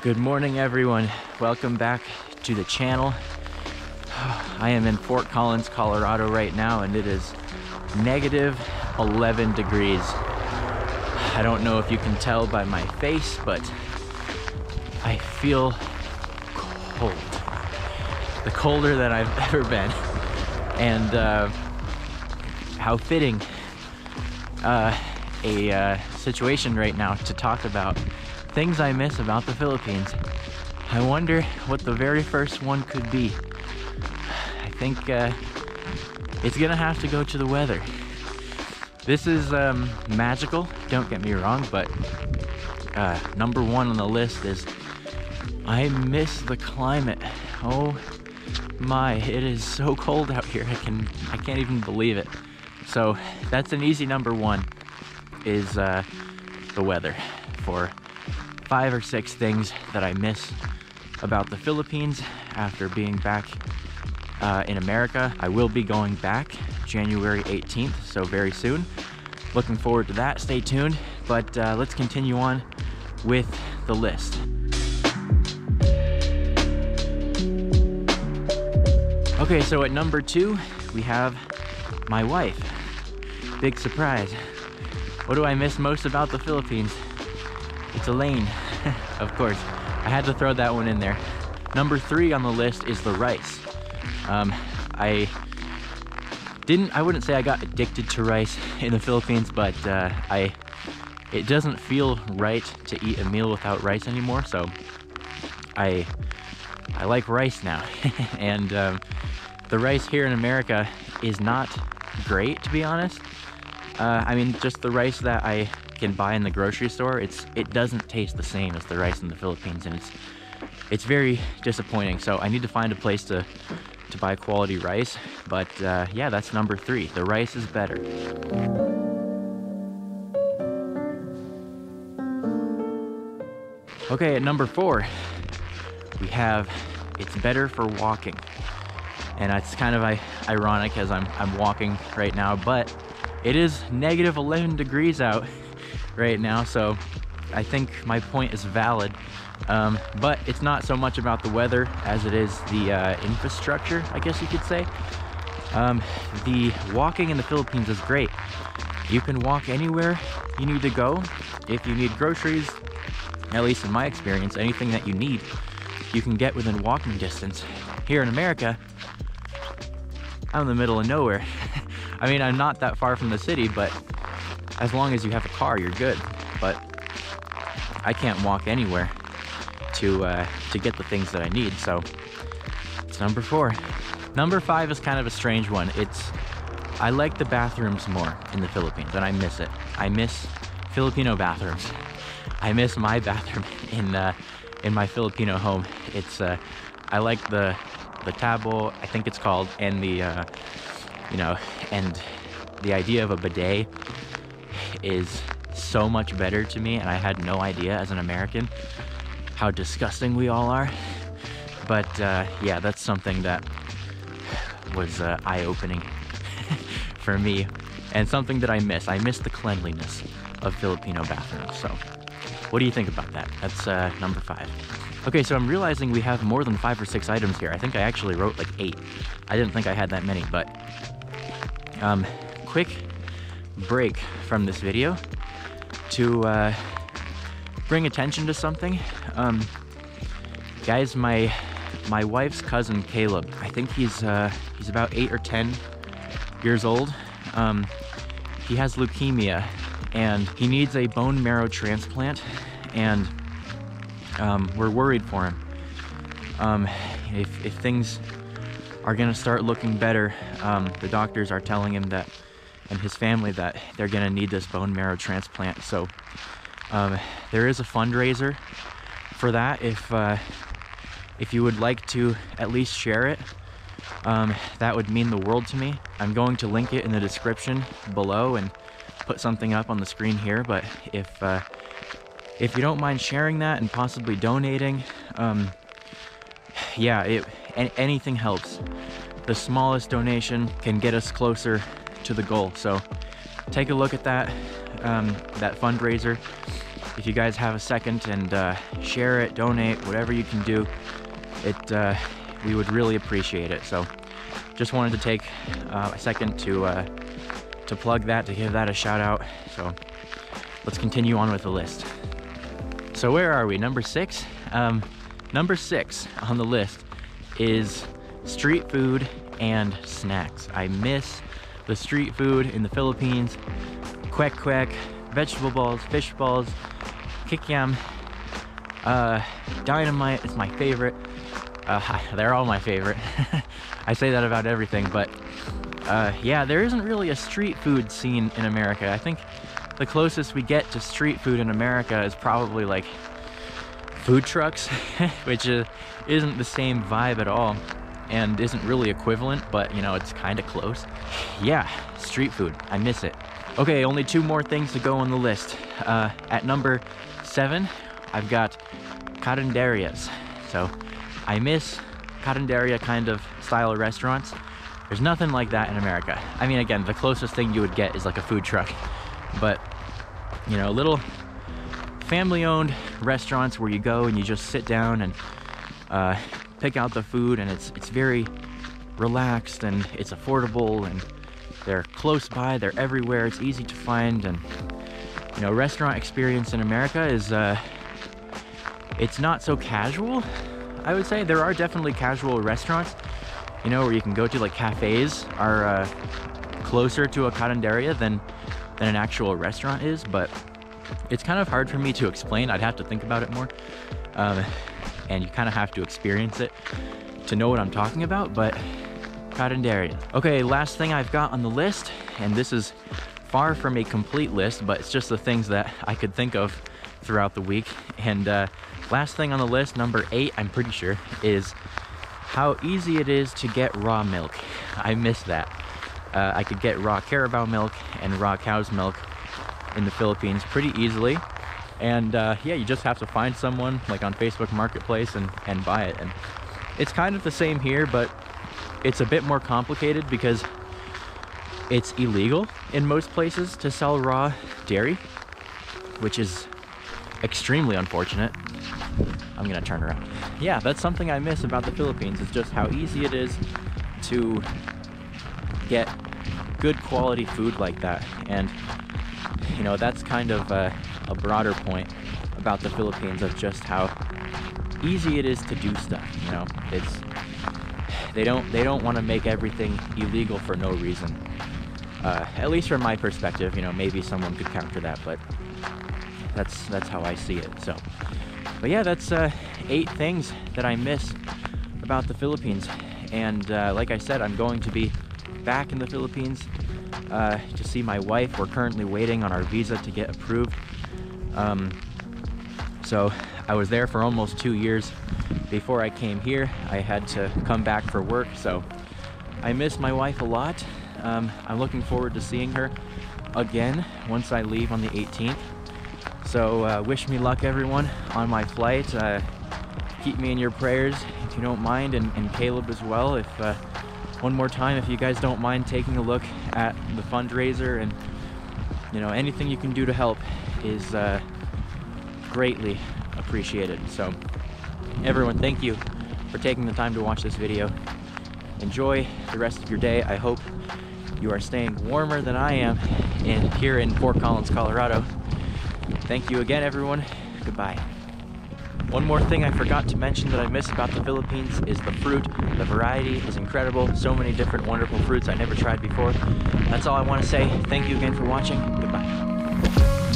Good morning, everyone. Welcome back to the channel. I am in Fort Collins, Colorado right now, and it is negative 11 degrees. I don't know if you can tell by my face, but I feel cold. The colder that I've ever been. And how fitting a situation right now to talk about things I miss about the Philippines. I wonder what the very first one could be. I think it's gonna have to go to the weather. This is magical, don't get me wrong, but number one on the list is I miss the climate. Oh my, it is so cold out here. I can't even believe it. So that's an easy number one, is the weather, for 5 or 6 things that I miss about the Philippines after being back in America. I will be going back January 18th, so very soon. Looking forward to that, stay tuned. But let's continue on with the list. Okay, so at number 2, we have my wife. Big surprise. What do I miss most about the Philippines? It's Elaine, of course. I had to throw that one in there. Number 3 on the list is the rice. I wouldn't say I got addicted to rice in the Philippines, but it doesn't feel right to eat a meal without rice anymore, so I like rice now. And the rice here in America is not great, to be honest. I mean, just the rice that I can buy in the grocery store, it doesn't taste the same as the rice in the Philippines, and it's very disappointing. So I need to find a place to buy quality rice. But yeah, that's number 3. The rice is better. Okay, at number 4, we have it's better for walking. And it's kind of ironic as I'm walking right now, but it is negative 11 degrees out right now, so I think my point is valid. But it's not so much about the weather as it is the infrastructure, I guess you could say. The walking in the Philippines is great. You can walk anywhere you need to go. If you need groceries, at least in my experience, anything that you need, you can get within walking distance. Here in America, I'm in the middle of nowhere. I mean, I'm not that far from the city, but as long as you have a car, you're good. But I can't walk anywhere to get the things that I need, so it's number 4. Number 5 is kind of a strange one. I like the bathrooms more in the Philippines, and I miss it. I miss Filipino bathrooms. I miss my bathroom in my Filipino home. I like the tabo, I think it's called, and the and the idea of a bidet is so much better to me, and I had no idea as an American how disgusting we all are. But yeah, that's something that was eye-opening for me, and something that I miss. I miss the cleanliness of Filipino bathrooms. So what do you think about that? That's number 5. Okay, so I'm realizing we have more than 5 or 6 items here. I think I actually wrote like 8. I didn't think I had that many, but quick break from this video to bring attention to something. Guys, my wife's cousin Caleb, I think he's about 8 or 10 years old. He has leukemia and he needs a bone marrow transplant, and we're worried for him. If things are gonna start looking better, the doctors are telling him that, and his family, that they're gonna need this bone marrow transplant. So there is a fundraiser for that. If you would like to at least share it, that would mean the world to me. I'm going to link it in the description below and put something up on the screen here. But if you don't mind sharing that and possibly donating, yeah, anything helps. The smallest donation can get us closer to the goal. So take a look at that, that fundraiser. if you guys have a second and share it, donate, whatever you can do, we would really appreciate it. So just wanted to take a second to plug that, to give that a shout out. So let's continue on with the list. So where are we? Number 6? Number 6 on the list is street food and snacks. I miss the street food in the Philippines. Kwek kwek, vegetable balls, fish balls, kikiam, dynamite is my favorite. They're all my favorite. I say that about everything, but yeah, there isn't really a street food scene in America. I think the closest we get to street food in America is probably like food trucks, which isn't the same vibe at all and isn't really equivalent, but you know, it's kind of close. Yeah, street food, I miss it. Okay, only 2 more things to go on the list. At number 7, I've got carinderias. So I miss carinderia kind of style of restaurants. There's nothing like that in America. I mean, again, the closest thing you would get is like a food truck, but you know, little family-owned restaurants where you go and you just sit down and pick out the food, and it's very relaxed and it's affordable, and they're close by, they're everywhere, it's easy to find. And you know, restaurant experience in America is it's not so casual, I would say. There are definitely casual restaurants, you know, where you can go to, like cafes are closer to a carinderia than an actual restaurant is, but it's kind of hard for me to explain. I'd have to think about it more, and you kind of have to experience it to know what I'm talking about. But carinderia. Okay, last thing I've got on the list, and this is far from a complete list, but it's just the things that I could think of throughout the week. And last thing on the list, number 8, I'm pretty sure, is how easy it is to get raw milk. I miss that. I could get raw Carabao milk and raw cow's milk in the Philippines pretty easily. And yeah, you just have to find someone like on Facebook Marketplace and buy it. And it's kind of the same here, but it's a bit more complicated because it's illegal in most places to sell raw dairy, which is extremely unfortunate. I'm gonna turn around. Yeah, that's something I miss about the Philippines, is just how easy it is to get good quality food like that. And you know, that's kind of a broader point about the Philippines, of just how easy it is to do stuff. You know, they don't want to make everything illegal for no reason. At least from my perspective. You know, maybe someone could counter that, but that's how I see it. So, but yeah, that's 8 things that I miss about the Philippines. And like I said, I'm going to be back in the Philippines to see my wife. We're currently waiting on our visa to get approved. So I was there for almost 2 years before I came here. I had to come back for work, so I miss my wife a lot. I'm looking forward to seeing her again once I leave on the 18th. So wish me luck, everyone, on my flight. Keep me in your prayers if you don't mind, and Caleb as well. If one more time, if you guys don't mind taking a look at the fundraiser, and you know, anything you can do to help is greatly appreciated. So everyone, thank you for taking the time to watch this video. Enjoy the rest of your day. I hope you are staying warmer than I am here in Fort Collins, Colorado. Thank you again, everyone. Goodbye. One more thing I forgot to mention that I miss about the Philippines is the fruit. The variety is incredible. So many different wonderful fruits I never tried before. That's all I want to say. Thank you again for watching. Goodbye.